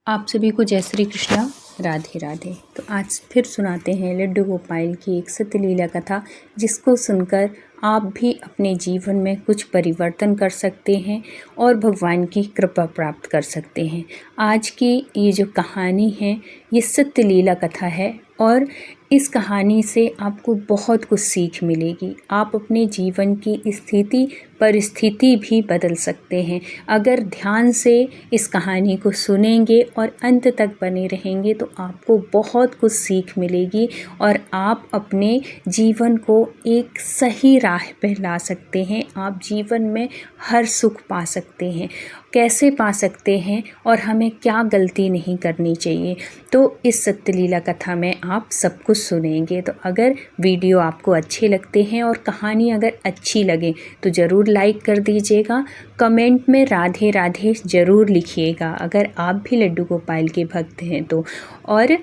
आप सभी को जय श्री कृष्णा, राधे राधे। तो आज फिर सुनाते हैं लड्डू गोपाल की एक सत्य लीला कथा, जिसको सुनकर आप भी अपने जीवन में कुछ परिवर्तन कर सकते हैं और भगवान की कृपा प्राप्त कर सकते हैं। आज की ये जो कहानी है ये सत्य लीला कथा है और इस कहानी से आपको बहुत कुछ सीख मिलेगी। आप अपने जीवन की स्थिति परिस्थिति भी बदल सकते हैं। अगर ध्यान से इस कहानी को सुनेंगे और अंत तक बने रहेंगे तो आपको बहुत कुछ सीख मिलेगी और आप अपने जीवन को एक सही राह पर ला सकते हैं। आप जीवन में हर सुख पा सकते हैं। कैसे पा सकते हैं और हमें क्या गलती नहीं करनी चाहिए, तो इस सत्य लीला कथा में आप सब कुछ सुनेंगे। तो अगर वीडियो आपको अच्छे लगते हैं और कहानी अगर अच्छी लगे तो ज़रूर लाइक कर दीजिएगा। कमेंट में राधे राधे ज़रूर लिखिएगा अगर आप भी लड्डू गोपाल के भक्त हैं तो, और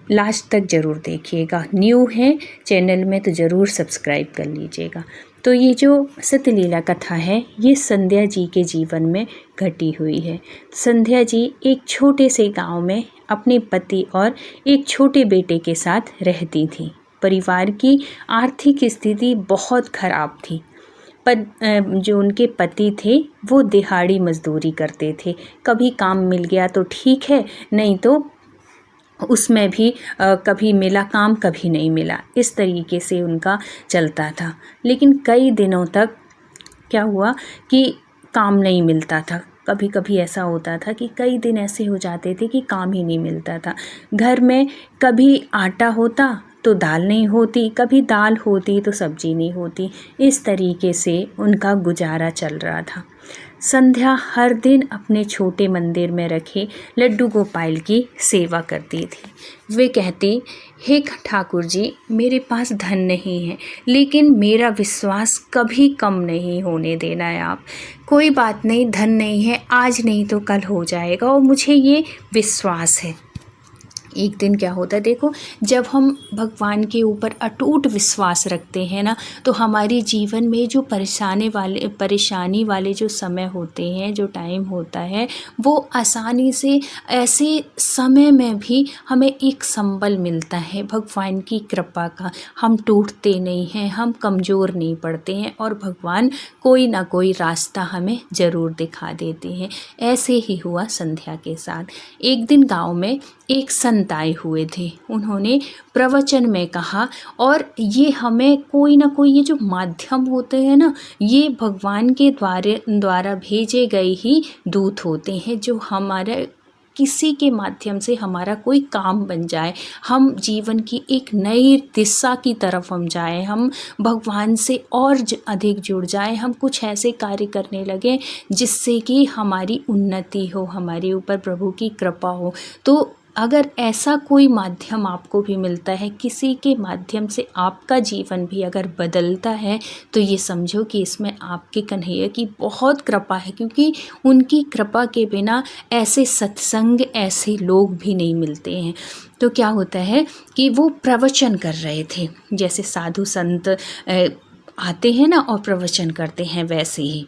लास्ट तक ज़रूर देखिएगा। न्यू है चैनल में तो ज़रूर सब्सक्राइब कर लीजिएगा। तो ये जो सत्य लीला कथा है ये संध्या जी के जीवन में घटी हुई है। संध्या जी एक छोटे से गांव में अपने पति और एक छोटे बेटे के साथ रहती थी। परिवार की आर्थिक स्थिति बहुत ख़राब थी। जो उनके पति थे वो दिहाड़ी मजदूरी करते थे। कभी काम मिल गया तो ठीक है, नहीं तो उसमें भी कभी मिला काम कभी नहीं मिला, इस तरीके से उनका चलता था। लेकिन कई दिनों तक क्या हुआ कि काम नहीं मिलता था। कभी कभी ऐसा होता था कि कई दिन ऐसे हो जाते थे कि काम ही नहीं मिलता था। घर में कभी आटा होता तो दाल नहीं होती, कभी दाल होती तो सब्जी नहीं होती। इस तरीके से उनका गुजारा चल रहा था। संध्या हर दिन अपने छोटे मंदिर में रखे लड्डू गोपाल की सेवा करती थी। वे कहती, हे ठाकुर जी, मेरे पास धन नहीं है लेकिन मेरा विश्वास कभी कम नहीं होने देना है आप। कोई बात नहीं, धन नहीं है, आज नहीं तो कल हो जाएगा और मुझे ये विश्वास है। एक दिन क्या होता है, देखो, जब हम भगवान के ऊपर अटूट विश्वास रखते हैं ना, तो हमारे जीवन में जो परेशानी वाले जो समय होते हैं, जो टाइम होता है, वो आसानी से ऐसे समय में भी हमें एक संबल मिलता है भगवान की कृपा का। हम टूटते नहीं हैं, हम कमज़ोर नहीं पड़ते हैं और भगवान कोई ना कोई रास्ता हमें ज़रूर दिखा देते हैं। ऐसे ही हुआ संध्या के साथ। एक दिन गाँव में एक संत आए हुए थे। उन्होंने प्रवचन में कहा, और ये हमें कोई ना कोई, ये जो माध्यम होते हैं ना, ये भगवान के द्वारा भेजे गए ही दूत होते हैं, जो हमारे किसी के माध्यम से हमारा कोई काम बन जाए, हम जीवन की एक नई दिशा की तरफ हम जाएं, हम भगवान से और अधिक जुड़ जाएं, हम कुछ ऐसे कार्य करने लगें जिससे कि हमारी उन्नति हो, हमारे ऊपर प्रभु की कृपा हो। तो अगर ऐसा कोई माध्यम आपको भी मिलता है, किसी के माध्यम से आपका जीवन भी अगर बदलता है, तो ये समझो कि इसमें आपके कन्हैया की बहुत कृपा है, क्योंकि उनकी कृपा के बिना ऐसे सत्संग, ऐसे लोग भी नहीं मिलते हैं। तो क्या होता है कि वो प्रवचन कर रहे थे, जैसे साधु संत आते हैं ना और प्रवचन करते हैं, वैसे ही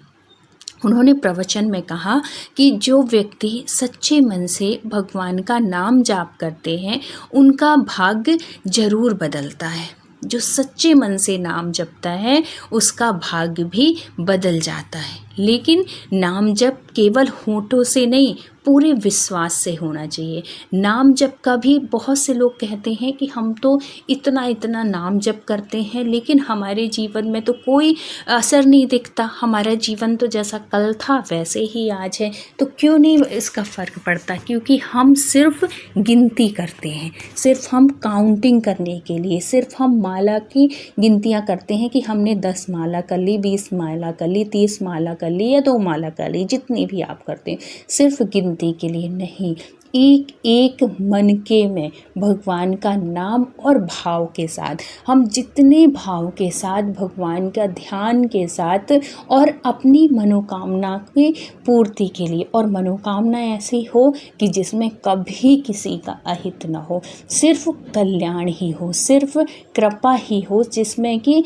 उन्होंने प्रवचन में कहा कि जो व्यक्ति सच्चे मन से भगवान का नाम जाप करते हैं, उनका भाग्य जरूर बदलता है। जो सच्चे मन से नाम जपता है उसका भाग्य भी बदल जाता है। लेकिन नाम जप केवल होठों से नहीं, पूरे विश्वास से होना चाहिए। नाम जप का भी बहुत से लोग कहते हैं कि हम तो इतना इतना नाम जप करते हैं लेकिन हमारे जीवन में तो कोई असर नहीं दिखता, हमारा जीवन तो जैसा कल था वैसे ही आज है। तो क्यों नहीं इसका फ़र्क पड़ता? क्योंकि हम सिर्फ गिनती करते हैं, सिर्फ हम काउंटिंग करने के लिए, सिर्फ हम माला की गिनतियाँ करते हैं कि हमने 10 माला कर ली, 20 माला कर ली, 30 माला कर ली या 2 माला कर ली, जितनी भी आप करते हैं, सिर्फ गिनती के लिए नहीं। एक एक मन के में भगवान का नाम और भाव के साथ, हम जितने भाव के साथ भगवान का ध्यान के साथ और अपनी मनोकामना की पूर्ति के लिए, और मनोकामना ऐसी हो कि जिसमें कभी किसी का अहित न हो, सिर्फ कल्याण ही हो, सिर्फ कृपा ही हो, जिसमें कि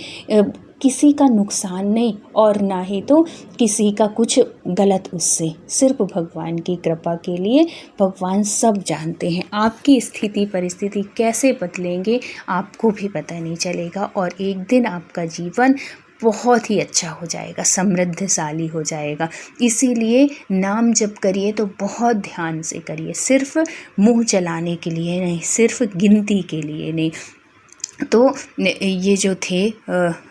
किसी का नुकसान नहीं और ना ही तो किसी का कुछ गलत उससे, सिर्फ भगवान की कृपा के लिए। भगवान सब जानते हैं, आपकी स्थिति परिस्थिति कैसे बदलेंगे आपको भी पता नहीं चलेगा और एक दिन आपका जीवन बहुत ही अच्छा हो जाएगा, समृद्धशाली हो जाएगा। इसीलिए नाम जप करिए तो बहुत ध्यान से करिए, सिर्फ मुंह चलाने के लिए नहीं, सिर्फ गिनती के लिए नहीं। तो ये जो थे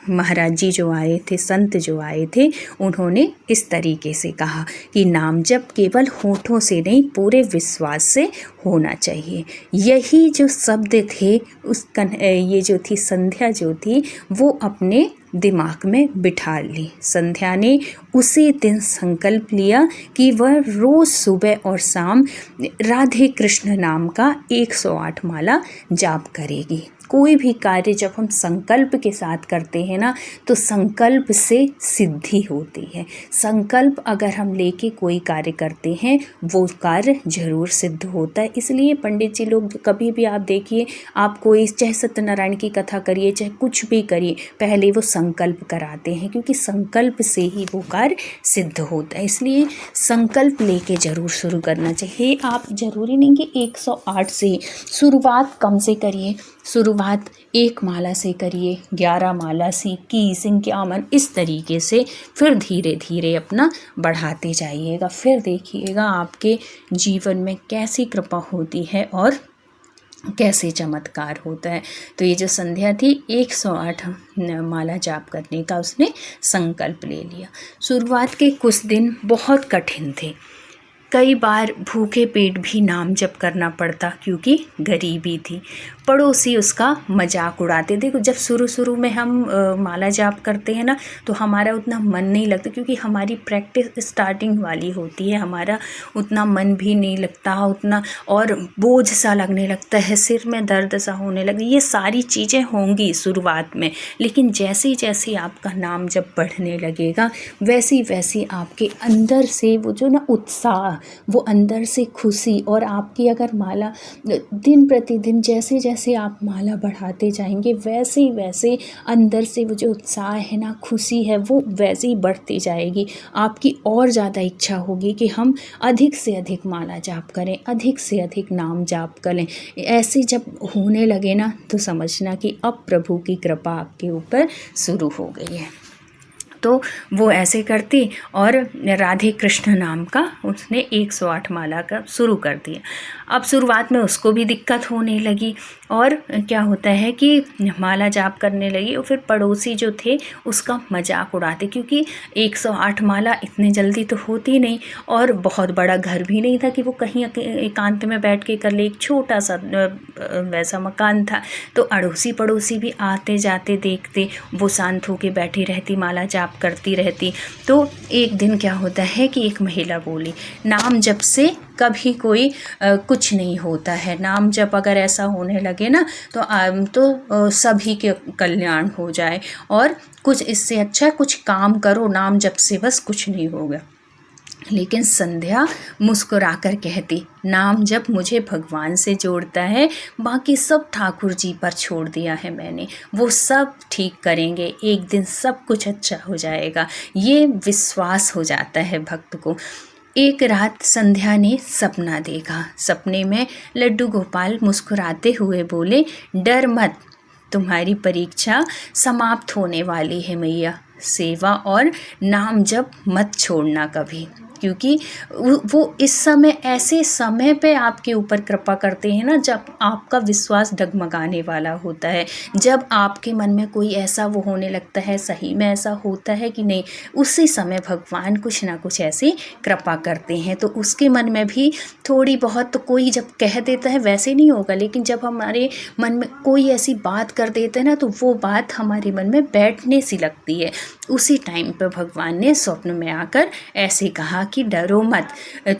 महाराज जी जो आए थे, संत जो आए थे, उन्होंने इस तरीके से कहा कि नाम जप केवल होठों से नहीं पूरे विश्वास से होना चाहिए। यही जो शब्द थे ये जो थी संध्या जो थी वो अपने दिमाग में बिठा ली। संध्या ने उसी दिन संकल्प लिया कि वह रोज़ सुबह और शाम राधे कृष्ण नाम का 108 माला जाप करेगी। कोई भी कार्य जब हम संकल्प के साथ करते हैं ना तो संकल्प से सिद्धि होती है। संकल्प अगर हम लेके कोई कार्य करते हैं वो कार्य जरूर सिद्ध होता है। इसलिए पंडित जी लोग कभी भी आप देखिए, आप कोई चाहे सत्यनारायण की कथा करिए चाहे कुछ भी करिए, पहले वो संकल्प कराते हैं क्योंकि संकल्प से ही वो कार्य सिद्ध होता है। इसलिए संकल्प लेके ज़रूर शुरू करना चाहिए। आप ज़रूरी नहीं कि 108 से, शुरुआत कम से करिए, शुरुआत 1 माला से करिए, 11 माला से, 21, 51, इस तरीके से फिर धीरे धीरे अपना बढ़ाते जाइएगा। फिर देखिएगा आपके जीवन में कैसी कृपा होती है और कैसे चमत्कार होता है। तो ये जो संध्या थी 108 माला जाप करने का उसने संकल्प ले लिया। शुरुआत के कुछ दिन बहुत कठिन थे, कई बार भूखे पेट भी नाम जप करना पड़ता क्योंकि गरीबी थी। पड़ोसी उसका मजाक उड़ाते। देखो जब शुरू में हम माला जाप करते हैं ना तो हमारा उतना मन नहीं लगता क्योंकि हमारी प्रैक्टिस स्टार्टिंग वाली होती है, हमारा उतना मन भी नहीं लगता उतना, और बोझ सा लगने लगता है, सिर में दर्द सा होने लगता है। ये सारी चीज़ें होंगी शुरुआत में, लेकिन जैसे जैसे आपका नाम जब बढ़ने लगेगा वैसी वैसी आपके अंदर से वो जो ना उत्साह, वो अंदर से खुशी, और आपकी अगर माला दिन प्रतिदिन जैसे जैसे आप माला बढ़ाते जाएंगे वैसे वैसे अंदर से वो जो उत्साह है ना, खुशी है, वो वैसे ही बढ़ती जाएगी। आपकी और ज़्यादा इच्छा होगी कि हम अधिक से अधिक माला जाप करें, अधिक से अधिक नाम जाप करें। ऐसे जब होने लगे ना तो समझना कि अब प्रभु की कृपा आपके ऊपर शुरू हो गई है। तो वो ऐसे करती और राधे कृष्ण नाम का उसने 108 माला का शुरू कर दिया। अब शुरुआत में उसको भी दिक्कत होने लगी और क्या होता है कि माला जाप करने लगी और फिर पड़ोसी जो थे उसका मजाक उड़ाते क्योंकि 108 माला इतने जल्दी तो होती नहीं और बहुत बड़ा घर भी नहीं था कि वो कहीं एकांत में बैठ के कर ले। एक छोटा सा वैसा मकान था तो अड़ोसी पड़ोसी भी आते जाते देखते, वो शांत होके बैठी रहती, माला जाप करती रहती। तो एक दिन क्या होता है कि एक महिला बोली, नाम जप से कभी कोई कुछ नहीं होता है। नाम जप अगर ऐसा होने लगे ना तो सभी के कल्याण हो जाए और कुछ इससे अच्छा कुछ काम करो, नाम जप से बस कुछ नहीं होगा। लेकिन संध्या मुस्कुराकर कहती, नाम जप मुझे भगवान से जोड़ता है, बाकी सब ठाकुर जी पर छोड़ दिया है मैंने, वो सब ठीक करेंगे, एक दिन सब कुछ अच्छा हो जाएगा। ये विश्वास हो जाता है भक्त को। एक रात संध्या ने सपना देखा। सपने में लड्डू गोपाल मुस्कुराते हुए बोले, डर मत, तुम्हारी परीक्षा समाप्त होने वाली है मैया, सेवा और नाम जप मत छोड़ना कभी, क्योंकि वो इस समय ऐसे समय पे आपके ऊपर कृपा करते हैं ना जब आपका विश्वास डगमगाने वाला होता है, जब आपके मन में कोई ऐसा वो होने लगता है, सही में ऐसा होता है कि नहीं, उसी समय भगवान कुछ ना कुछ ऐसी कृपा करते हैं। तो उसके मन में भी थोड़ी बहुत, तो कोई जब कह देता है वैसे नहीं होगा, लेकिन जब हमारे मन में कोई ऐसी बात कर देता है ना तो वो बात हमारे मन में बैठने सी लगती है। उसी टाइम पर भगवान ने स्वप्न में आकर ऐसे कहा कि डरो मत,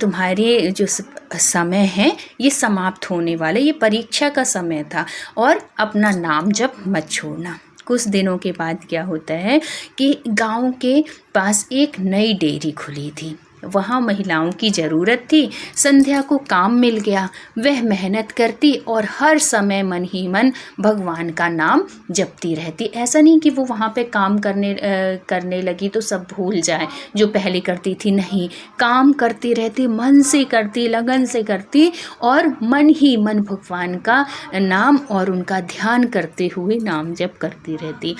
तुम्हारे जो समय है ये समाप्त होने वाले, ये परीक्षा का समय था और अपना नाम जप मत छोड़ना। कुछ दिनों के बाद क्या होता है कि गांव के पास एक नई डेयरी खुली थी वहाँ महिलाओं की ज़रूरत थी। संध्या को काम मिल गया, वह मेहनत करती और हर समय मन ही मन भगवान का नाम जपती रहती। ऐसा नहीं कि वो वहाँ पे काम करने लगी तो सब भूल जाए जो पहले करती थी, नहीं, काम करती रहती, मन से करती, लगन से करती और मन ही मन भगवान का नाम और उनका ध्यान करते हुए नाम जप करती रहती।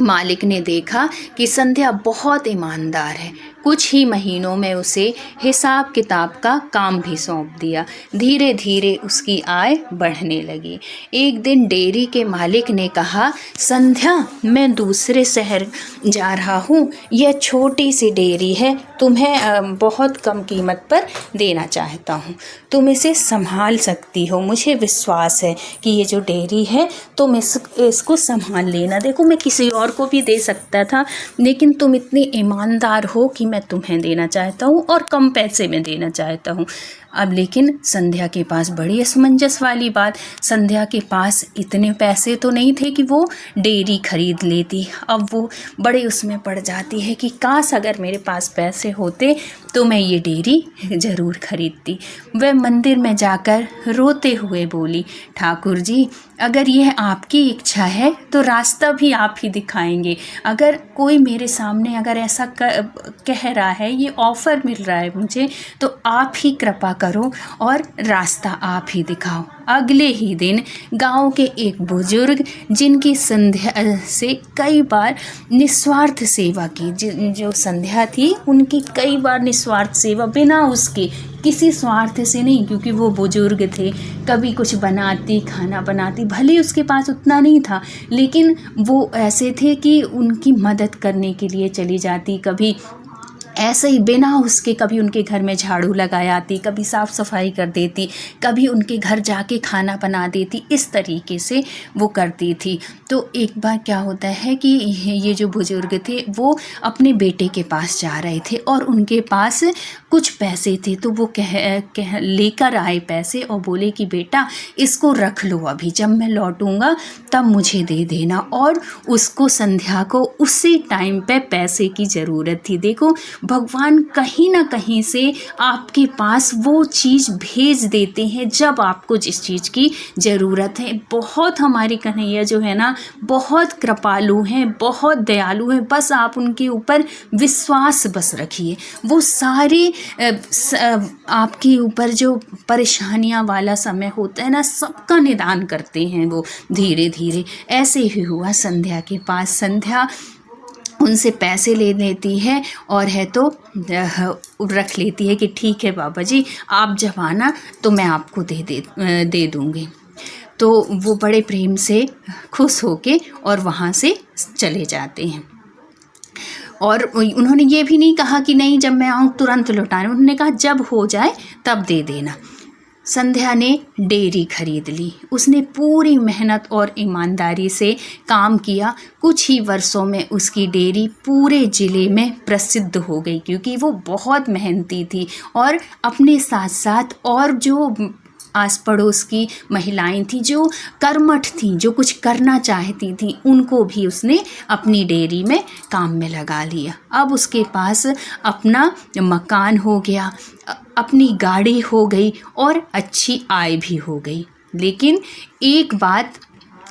मालिक ने देखा कि संध्या बहुत ईमानदार है, कुछ ही महीनों में उसे हिसाब किताब का काम भी सौंप दिया। धीरे धीरे उसकी आय बढ़ने लगी। एक दिन डेयरी के मालिक ने कहा, संध्या, मैं दूसरे शहर जा रहा हूँ, यह छोटी सी डेयरी है, तुम्हें बहुत कम कीमत पर देना चाहता हूँ, तुम इसे संभाल सकती हो। मुझे विश्वास है कि ये जो डेयरी है तुम इसको संभाल लेना। देखो, मैं किसी और को भी दे सकता था, लेकिन तुम इतनी ईमानदार हो कि मैं तुम्हें देना चाहता हूँ और कम पैसे में देना चाहता हूँ। अब लेकिन संध्या के पास बड़ी असमंजस वाली बात, संध्या के पास इतने पैसे तो नहीं थे कि वो डेयरी खरीद लेती। अब वो बड़े उसमें पड़ जाती है कि काश अगर मेरे पास पैसे होते तो मैं ये डेयरी ज़रूर खरीदती। वह मंदिर में जाकर रोते हुए बोली, ठाकुर जी, अगर यह आपकी इच्छा है तो रास्ता भी आप ही दिखाएंगे। अगर कोई मेरे सामने अगर ऐसा कह रहा है, ये ऑफ़र मिल रहा है मुझे, तो आप ही कृपा करो और रास्ता आप ही दिखाओ। अगले ही दिन गांव के एक बुजुर्ग, जिनकी संध्या से कई बार निस्वार्थ सेवा की, जो संध्या थी उनकी कई बार निस्वार्थ सेवा, बिना उसके किसी स्वार्थ से नहीं, क्योंकि वो बुजुर्ग थे, कभी कुछ बनाती, खाना बनाती, भले उसके पास उतना नहीं था, लेकिन वो ऐसे थे कि उनकी मदद करने के लिए चली जाती, कभी ऐसे ही बिना उसके, कभी उनके घर में झाड़ू लगा आती, कभी साफ़ सफाई कर देती, कभी उनके घर जाके खाना बना देती, इस तरीके से वो करती थी। तो एक बार क्या होता है कि ये जो बुज़ुर्ग थे वो अपने बेटे के पास जा रहे थे और उनके पास कुछ पैसे थे, तो वो कह लेकर आए पैसे और बोले कि बेटा इसको रख लो, अभी जब मैं लौटूंगा तब मुझे दे देना। और उसको संध्या को उसी टाइम पे पैसे की ज़रूरत थी। देखो, भगवान कहीं ना कहीं से आपके पास वो चीज़ भेज देते हैं जब आपको जिस चीज़ की ज़रूरत है। बहुत हमारे कन्हैया जो है ना, बहुत कृपालु हैं, बहुत दयालु हैं, बस आप उनके ऊपर विश्वास बस रखिए। वो सारे आपके ऊपर जो परेशानियां वाला समय होता है ना, सबका निदान करते हैं वो धीरे धीरे। ऐसे ही हुआ संध्या के पास। संध्या उनसे पैसे ले लेती है और है तो रख लेती है कि ठीक है बाबा जी, आप जब आना तो मैं आपको दे दूँगी। तो वो बड़े प्रेम से खुश होके और वहाँ से चले जाते हैं। और उन्होंने ये भी नहीं कहा कि नहीं जब मैं आऊँ तुरंत लौटाना, उन्होंने कहा जब हो जाए तब दे देना। संध्या ने डेयरी खरीद ली। उसने पूरी मेहनत और ईमानदारी से काम किया। कुछ ही वर्षों में उसकी डेयरी पूरे ज़िले में प्रसिद्ध हो गई, क्योंकि वो बहुत मेहनती थी और अपने साथ साथ और जो आस पड़ोस की महिलाएं थी जो कर्मठ थीं, जो कुछ करना चाहती थीं, उनको भी उसने अपनी डेयरी में काम में लगा लिया। अब उसके पास अपना मकान हो गया, अपनी गाड़ी हो गई और अच्छी आय भी हो गई। लेकिन एक बात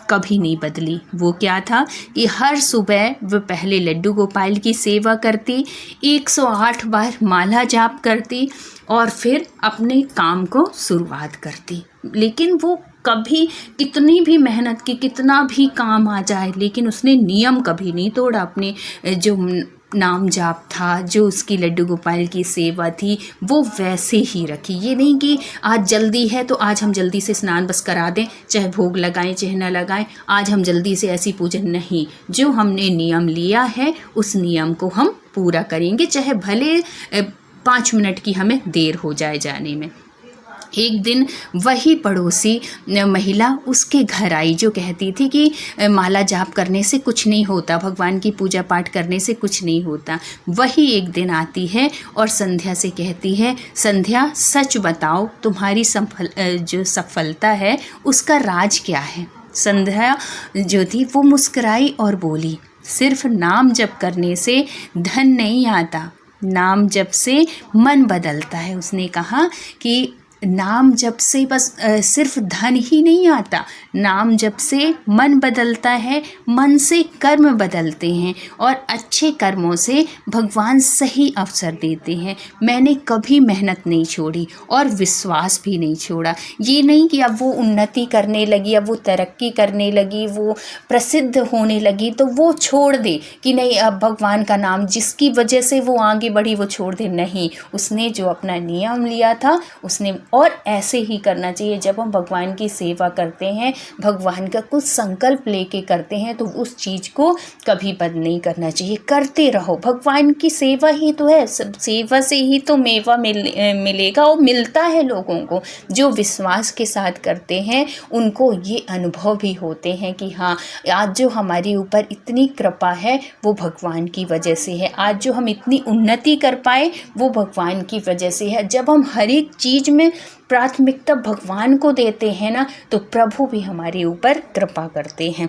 कभी नहीं बदली। वो क्या था कि हर सुबह वह पहले लड्डू गोपाल की सेवा करती, 108 बार माला जाप करती और फिर अपने काम को शुरुआत करती। लेकिन वो कभी कितनी भी मेहनत की, कितना भी काम आ जाए, लेकिन उसने नियम कभी नहीं तोड़ा। अपने जो नाम जाप था, जो उसकी लड्डू गोपाल की सेवा थी, वो वैसे ही रखी। ये नहीं कि आज जल्दी है तो आज हम जल्दी से स्नान बस करा दें, चाहे भोग लगाएं चाहे न लगाएं, आज हम जल्दी से ऐसी पूजन नहीं। जो हमने नियम लिया है उस नियम को हम पूरा करेंगे, चाहे भले 5 मिनट की हमें देर हो जाए जाने में। एक दिन वही पड़ोसी महिला उसके घर आई जो कहती थी कि माला जाप करने से कुछ नहीं होता, भगवान की पूजा पाठ करने से कुछ नहीं होता। वही एक दिन आती है और संध्या से कहती है, संध्या सच बताओ, तुम्हारी जो सफलता है उसका राज क्या है। संध्या जो थी वो मुस्कुराई और बोली, सिर्फ नाम जप करने से धन नहीं आता, नाम जप से मन बदलता है। उसने कहा कि नाम जप से बस सिर्फ धन ही नहीं आता, नाम जप से मन बदलता है, मन से कर्म बदलते हैं और अच्छे कर्मों से भगवान सही अवसर देते हैं। मैंने कभी मेहनत नहीं छोड़ी और विश्वास भी नहीं छोड़ा। ये नहीं कि अब वो उन्नति करने लगी, अब वो तरक्की करने लगी, वो प्रसिद्ध होने लगी तो वो छोड़ दे कि नहीं अब भगवान का नाम जिसकी वजह से वो आगे बढ़ी वो छोड़ दे। नहीं, उसने जो अपना नियम लिया था उसने, और ऐसे ही करना चाहिए। जब हम भगवान की सेवा करते हैं, भगवान का कुछ संकल्प लेके करते हैं तो उस चीज़ को कभी बंद नहीं करना चाहिए, करते रहो। भगवान की सेवा ही तो है, सेवा से ही तो मेवा मिलेगा और मिलता है लोगों को। जो विश्वास के साथ करते हैं उनको ये अनुभव भी होते हैं कि हाँ, आज जो हमारे ऊपर इतनी कृपा है वो भगवान की वजह से है, आज जो हम इतनी उन्नति कर पाए वो भगवान की वजह से है। जब हम हर एक चीज़ में प्राथमिकता भगवान को देते हैं ना, तो प्रभु भी हमारे ऊपर कृपा करते हैं।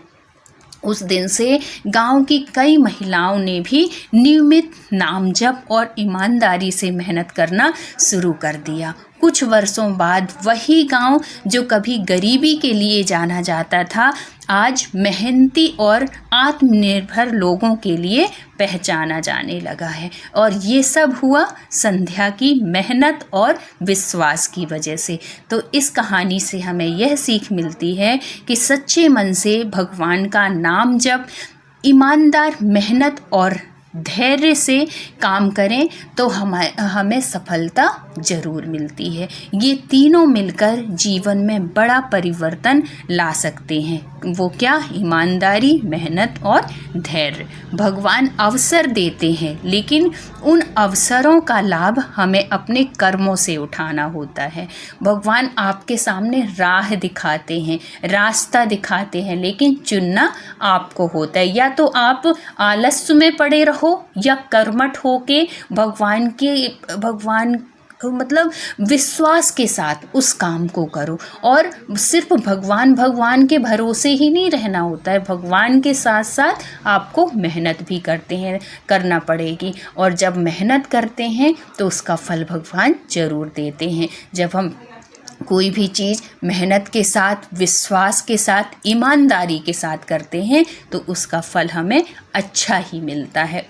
उस दिन से गांव की कई महिलाओं ने भी नियमित नाम जप और ईमानदारी से मेहनत करना शुरू कर दिया। कुछ वर्षों बाद वही गांव जो कभी गरीबी के लिए जाना जाता था, आज मेहनती और आत्मनिर्भर लोगों के लिए पहचाना जाने लगा है। और ये सब हुआ संध्या की मेहनत और विश्वास की वजह से। तो इस कहानी से हमें यह सीख मिलती है कि सच्चे मन से भगवान का नाम जप, ईमानदार मेहनत और धैर्य से काम करें तो हमें सफलता ज़रूर मिलती है। ये तीनों मिलकर जीवन में बड़ा परिवर्तन ला सकते हैं। वो क्या? ईमानदारी, मेहनत और धैर्य। भगवान अवसर देते हैं, लेकिन उन अवसरों का लाभ हमें अपने कर्मों से उठाना होता है। भगवान आपके सामने राह दिखाते हैं, रास्ता दिखाते हैं, लेकिन चुनना आपको होता है। या तो आप आलस्य में पड़े रहो या कर्मठ होके भगवान मतलब विश्वास के साथ उस काम को करो। और सिर्फ भगवान के भरोसे ही नहीं रहना होता है, भगवान के साथ साथ आपको मेहनत भी करना पड़ेगी। और जब मेहनत करते हैं तो उसका फल भगवान ज़रूर देते हैं। जब हम कोई भी चीज़ मेहनत के साथ, विश्वास के साथ, ईमानदारी के साथ करते हैं तो उसका फल हमें अच्छा ही मिलता है।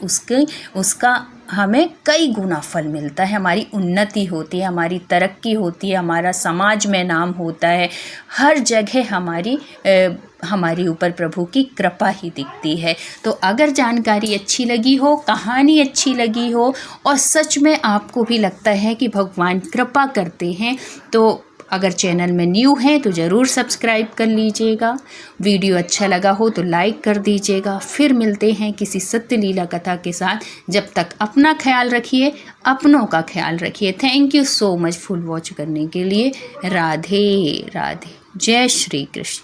उसका हमें कई गुना फल मिलता है। हमारी उन्नति होती है, हमारी तरक्की होती है, हमारा समाज में नाम होता है, हर जगह हमारे ऊपर प्रभु की कृपा ही दिखती है। तो अगर जानकारी अच्छी लगी हो, कहानी अच्छी लगी हो और सच में आपको भी लगता है कि भगवान कृपा करते हैं, तो अगर चैनल में न्यू हैं तो ज़रूर सब्सक्राइब कर लीजिएगा। वीडियो अच्छा लगा हो तो लाइक कर दीजिएगा। फिर मिलते हैं किसी सत्य लीला कथा के साथ। जब तक अपना ख्याल रखिए, अपनों का ख्याल रखिए। Thank you so much full watch करने के लिए। राधे राधे। जय श्री कृष्ण।